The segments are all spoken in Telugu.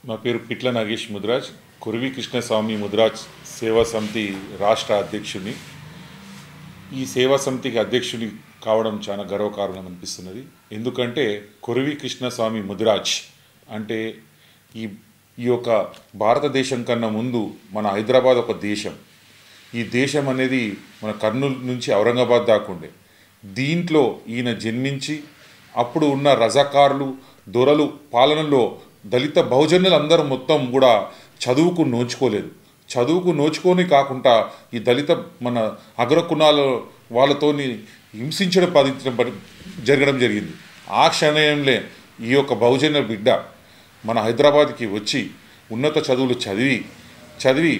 నా పేరు పిట్ల నాగేష్ ముదిరాజ్, కొరివి కృష్ణస్వామి ముదిరాజ్ సేవా సమితి రాష్ట్ర అధ్యక్షుని. ఈ సేవా సమితికి అధ్యక్షుని కావడం చాలా గర్వకారణం అనిపిస్తున్నది. ఎందుకంటే కొరివి కృష్ణస్వామి ముదిరాజ్ అంటే ఈ యొక్క భారతదేశం కన్నా ముందు మన హైదరాబాద్ ఒక దేశం. ఈ దేశం అనేది మన కర్నూలు నుంచి ఔరంగాబాద్ దాకుండే. దీంట్లో ఈయన జన్మించి అప్పుడు ఉన్న రజాకారులు దొరలు పాలనలో దళిత బహుజనులు అందరూ మొత్తం కూడా చదువుకు నోచుకోలేదు. చదువుకు నోచుకొని కాకుండా ఈ దళిత మన అగ్రకుణాల వాళ్ళతోని హింసించడం జరగడం జరిగింది. ఆ క్షణంలో ఈ యొక్క బహుజన బిడ్డ మన హైదరాబాద్కి వచ్చి ఉన్నత చదువులు చదివి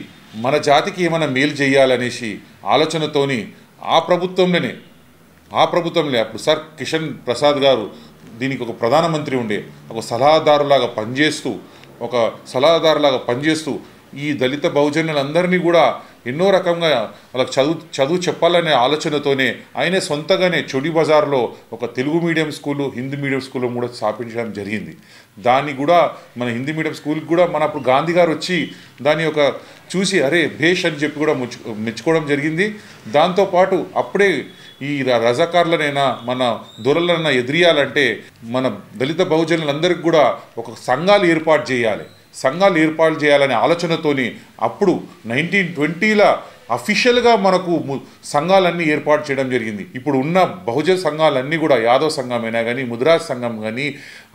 మన జాతికి ఏమైనా మేలు చేయాలనేసి ఆలోచనతోని ఆ ప్రభుత్వంలో అప్పుడు సార్ కిషన్ ప్రసాద్ గారు దీనికి ఒక ప్రధానమంత్రి ఉండే, ఒక సలహాదారులాగా పనిచేస్తూ ఈ దళిత బహుజనులందరినీ కూడా ఎన్నో రకంగా వాళ్ళకి చదువు చెప్పాలనే ఆలోచనతోనే ఆయనే సొంతగానే చొడి బజార్లో ఒక Telugu medium school, Hindi medium school కూడా స్థాపించడం జరిగింది. దాన్ని కూడా మన హిందీ మీడియం స్కూల్కి కూడా మన అప్పుడు గాంధీ గారు వచ్చి దాని ఒక చూసి అరే భేష్ అని చెప్పి కూడా మెచ్చుకోవడం జరిగింది. దాంతోపాటు అప్పుడే ఈ రజాకారులనైనా మన దొరలనైనా ఎదిరియాలంటే మన దళిత బహుజనులందరికీ కూడా ఒక సంఘాలు ఏర్పాటు చేయాలనే ఆలోచనతోని అప్పుడు 1920లో అఫీషియల్గా మనకు సంఘాలన్నీ ఏర్పాటు చేయడం జరిగింది. ఇప్పుడు ఉన్న బహుజన సంఘాలన్నీ కూడా యాదవ్ సంఘమైనా కానీ ముదిరాజ్ సంఘం కానీ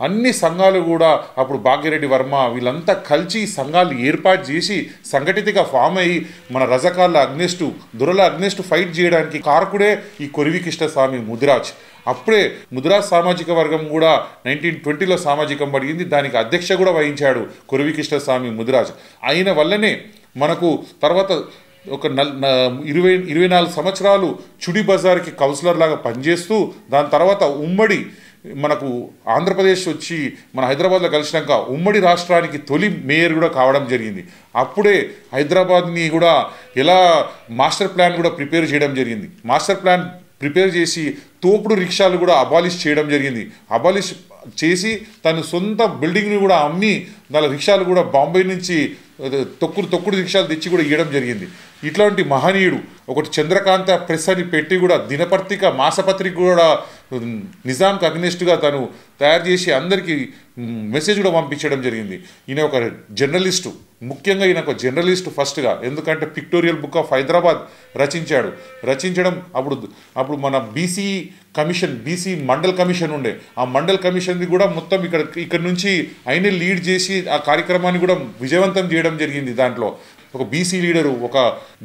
అన్ని సంఘాలు కూడా అప్పుడు భాగ్యరెడ్డి వర్మ వీళ్ళంతా కలిసి సంఘాలు ఏర్పాటు చేసి సంఘటితగా ఫామ్ అయ్యి మన రజాకార్ల అగ్నెస్టు దొరల అగ్నెస్టు ఫైట్ చేయడానికి కారకుడే ఈ కొరివి కృష్ణస్వామి ముదిరాజ్. అప్పుడే ముదిరాజ్ సామాజిక వర్గం కూడా 1920లో సామాజికం పడిగింది. దానికి అధ్యక్ష కూడా వహించాడు కొరివి కృష్ణస్వామి ముదిరాజ్. అయిన వల్లనే మనకు తర్వాత ఒక 24 సంవత్సరాలు చుడి బజార్కి కౌన్సిలర్ లాగా పనిచేస్తూ దాని తర్వాత ఉమ్మడి మనకు ఆంధ్రప్రదేశ్ వచ్చి మన హైదరాబాద్లో కలిసినాక ఉమ్మడి రాష్ట్రానికి తొలి మేయర్ కూడా కావడం జరిగింది. అప్పుడే హైదరాబాద్ని కూడా ఎలా మాస్టర్ ప్లాన్ కూడా ప్రిపేర్ చేయడం జరిగింది. మాస్టర్ ప్లాన్ ప్రిపేర్ చేసి తోపుడు రిక్షాలు కూడా అబాలిష్ చేయడం జరిగింది. అబాలిష్ చేసి తను సొంత బిల్డింగ్ని కూడా అమ్మి దాని రిక్షాలు కూడా బాంబే నుంచి తొక్కుడు రిక్షాలు తెచ్చి కూడా ఇవ్వడం జరిగింది. ఇట్లాంటి మహనీయుడు ఒకటి చంద్రకాంత ప్రెస్ అని పెట్టి కూడా దినపత్రిక మాసపత్రిక కూడా నిజాంకి అగ్నెస్ట్గా తను తయారు చేసి అందరికీ మెసేజ్ కూడా పంపించడం జరిగింది. ఈయన ఒక జర్నలిస్టు, ముఖ్యంగా ఈయన ఒక జర్నలిస్టు ఫస్ట్గా. ఎందుకంటే పిక్టోరియల్ బుక్ ఆఫ్ హైదరాబాద్ రచించడం అప్పుడు మన బీసీ మండల్ కమిషన్ ఉండే. ఆ మండల్ కమిషన్ది కూడా మొత్తం ఇక్కడ నుంచి ఆయనే లీడ్ చేసి ఆ కార్యక్రమాన్ని కూడా విజయవంతం చేయడం జరిగింది. దాంట్లో ఒక బీసీ లీడరు, ఒక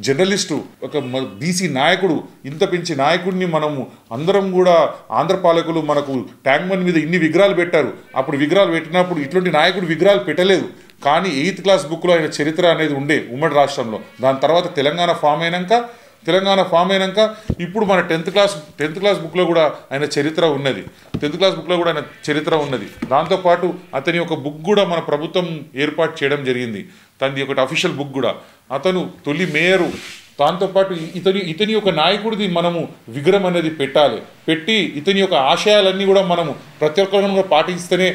జర్నలిస్టు, ఒక బీసీ నాయకుడు, ఇంత పెంచి నాయకుడిని మనము అందరం కూడా ఆంధ్ర పాలకులు మనకు ట్యాంక్ బండ్ మీద ఇన్ని విగ్రహాలు పెట్టారు. అప్పుడు విగ్రహాలు పెట్టినప్పుడు ఇట్లాంటి నాయకుడు విగ్రహాలు పెట్టలేదు. కానీ 8th క్లాస్ బుక్లో ఆయన చరిత్ర అనేది ఉండే ఉమ్మడి రాష్ట్రంలో. దాని తర్వాత తెలంగాణ ఫామ్ అయినాక ఇప్పుడు మన 10th క్లాస్ బుక్లో కూడా ఆయన చరిత్ర ఉన్నది. దాంతోపాటు అతని ఒక బుక్ కూడా మన ప్రభుత్వం ఏర్పాటు చేయడం జరిగింది. తనది ఒకటి అఫీషియల్ బుక్ కూడా. అతను తొలి మేయరు. దాంతోపాటు ఇతని యొక్క నాయకుడిది మనము విగ్రహం అనేది పెట్టి ఇతని యొక్క ఆశయాలన్నీ కూడా మనము ప్రతి ఒక్కరు పాటిస్తేనే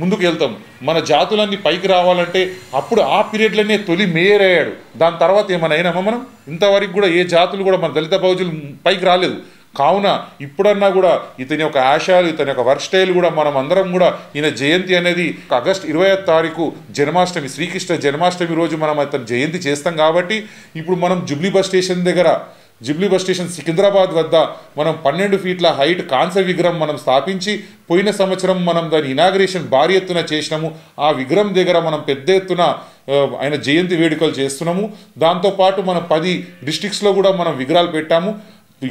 ముందుకు వెళ్తాం. మన జాతులన్నీ పైకి రావాలంటే అప్పుడు ఆ పీరియడ్లోనే తొలి మేయర్ అయ్యాడు. దాని తర్వాత ఏమైనా అయినామా మనం? ఇంతవరకు కూడా ఏ జాతులు కూడా మన దళిత బహుజనులు పైకి రాలేదు. కావున ఇప్పుడన్నా కూడా ఇతని యొక్క ఆశయాలు, ఇతని యొక్క వర్క్ స్టైల్ కూడా మనం అందరం కూడా ఈయన జయంతి అనేది ఆగస్టు 20వ తారీఖు జన్మాష్టమి, శ్రీకృష్ణ జన్మాష్టమి రోజు మనం అతని జయంతి చేస్తాం. కాబట్టి ఇప్పుడు మనం జూబ్లీ బస్ స్టేషన్ సికింద్రాబాద్ వద్ద మనం 12 ఫీట్ల హైట్ కాంస్య విగ్రహం మనం స్థాపించి పోయిన సంవత్సరం మనం దాని ఇనాగ్రేషన్ భారీ ఎత్తున చేసినాము. ఆ విగ్రహం దగ్గర మనం పెద్ద ఎత్తున ఆయన జయంతి వేడుకలు చేస్తున్నాము. దాంతోపాటు మనం 10 డిస్ట్రిక్ట్స్లో కూడా మనం విగ్రహాలు పెట్టాము.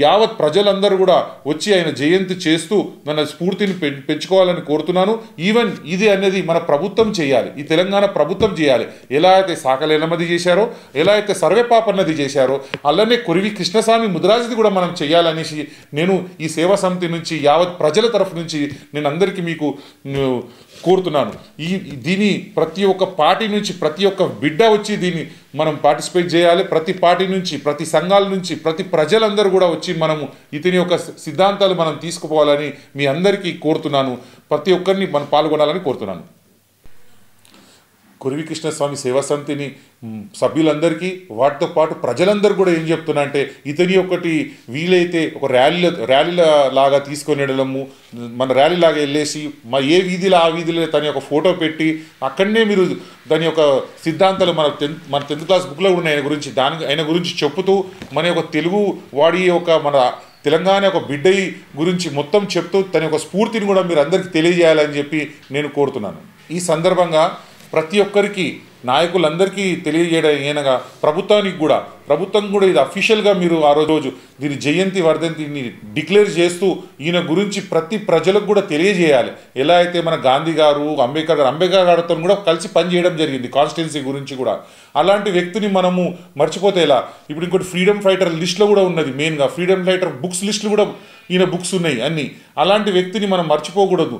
యావత్ ప్రజలందరూ కూడా వచ్చి ఆయన జయంతి చేస్తూ మన స్ఫూర్తిని పెంచుకోవాలని కోరుతున్నాను. ఈవెన్ ఇది అనేది మన ప్రభుత్వం చేయాలి, ఈ తెలంగాణ ప్రభుత్వం చేయాలి. ఎలా అయితే సాకలేలమది చేశారో, ఎలా అయితే సర్వేపాపన్నది చేశారో, అలానే కొరివి కృష్ణస్వామి ముదిరాజ్ది కూడా మనం చేయాలనేసి నేను ఈ సేవా సమితి నుంచి యావత్ ప్రజల తరఫు నుంచి నేను అందరికీ మీకు కోరుతున్నాను. దీని ప్రతి ఒక్క పార్టీ నుంచి ప్రతి ఒక్క బిడ్డ వచ్చి దీన్ని మనం పార్టిసిపేట్ చేయాలి. ప్రతి పార్టీ నుంచి, ప్రతి సంఘాల నుంచి, ప్రతి ప్రజలందరూ కూడా వచ్చి మనము ఇతని యొక్క సిద్ధాంతాలు మనం తీసుకుపోవాలని మీ అందరికీ కోరుతున్నాను. ప్రతి ఒక్కరిని మనం పాల్గొనాలని కోరుతున్నాను. కురివి కృష్ణస్వామి సేవా సమితిని సభ్యులందరికీ వాటితో పాటు ప్రజలందరూ కూడా ఏం చెప్తున్నా అంటే ఇతని ఒకటి వీలైతే ఒక ర్యాలీల లాగా తీసుకొని వెళ్ళడము, మన ర్యాలీ లాగా వెళ్ళేసి ఏ వీధిలో ఆ వీధిలో తన యొక్క ఫోటో పెట్టి అక్కడనే మీరు దాని యొక్క సిద్ధాంతాలు మన 10th క్లాస్ బుక్లో ఉన్న ఆయన గురించి చెప్పుతూ మన యొక్క తెలుగు వాడి యొక్క మన తెలంగాణ ఒక బిడ్డ గురించి మొత్తం చెప్తూ తన యొక్క స్ఫూర్తిని కూడా మీరు అందరికీ తెలియజేయాలని చెప్పి నేను కోరుతున్నాను. ఈ సందర్భంగా ప్రతి ఒక్కరికి నాయకులందరికీ తెలియజేయడం ఏనగా ప్రభుత్వం కూడా ఇది అఫీషియల్గా మీరు ఆ రోజు దీని జయంతి వర్ధంతిని డిక్లేర్ చేస్తూ ఈయన గురించి ప్రతి ప్రజలకు కూడా తెలియజేయాలి. ఎలా అయితే మన గాంధీ గారు అంబేద్కర్ గారితో కూడా కలిసి పనిచేయడం జరిగింది కాన్స్టిట్యున్సీ గురించి కూడా. అలాంటి వ్యక్తిని మనము మర్చిపోతే ఎలా? ఇప్పుడు ఇంకోటి ఫ్రీడమ్ ఫైటర్ లిస్ట్లో కూడా ఉన్నది, మెయిన్గా ఫ్రీడమ్ ఫైటర్ బుక్స్ లిస్టులు కూడా ఈయన బుక్స్ ఉన్నాయి అన్నీ. అలాంటి వ్యక్తిని మనం మర్చిపోకూడదు.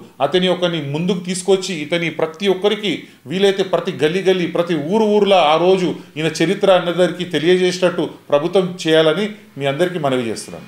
ఒకరిని ముందుకు తీసుకొచ్చి ఇతని ప్రతి ఒక్కరికి వీలైతే ప్రతి గల్లీ ప్రతి ఊర్లో ఆ రోజు ఈయన చరిత్ర అందరికీ తెలియజేసేటట్టు ప్రభుత్వం చేయాలని మీ అందరికీ మనవి చేస్తున్నాను.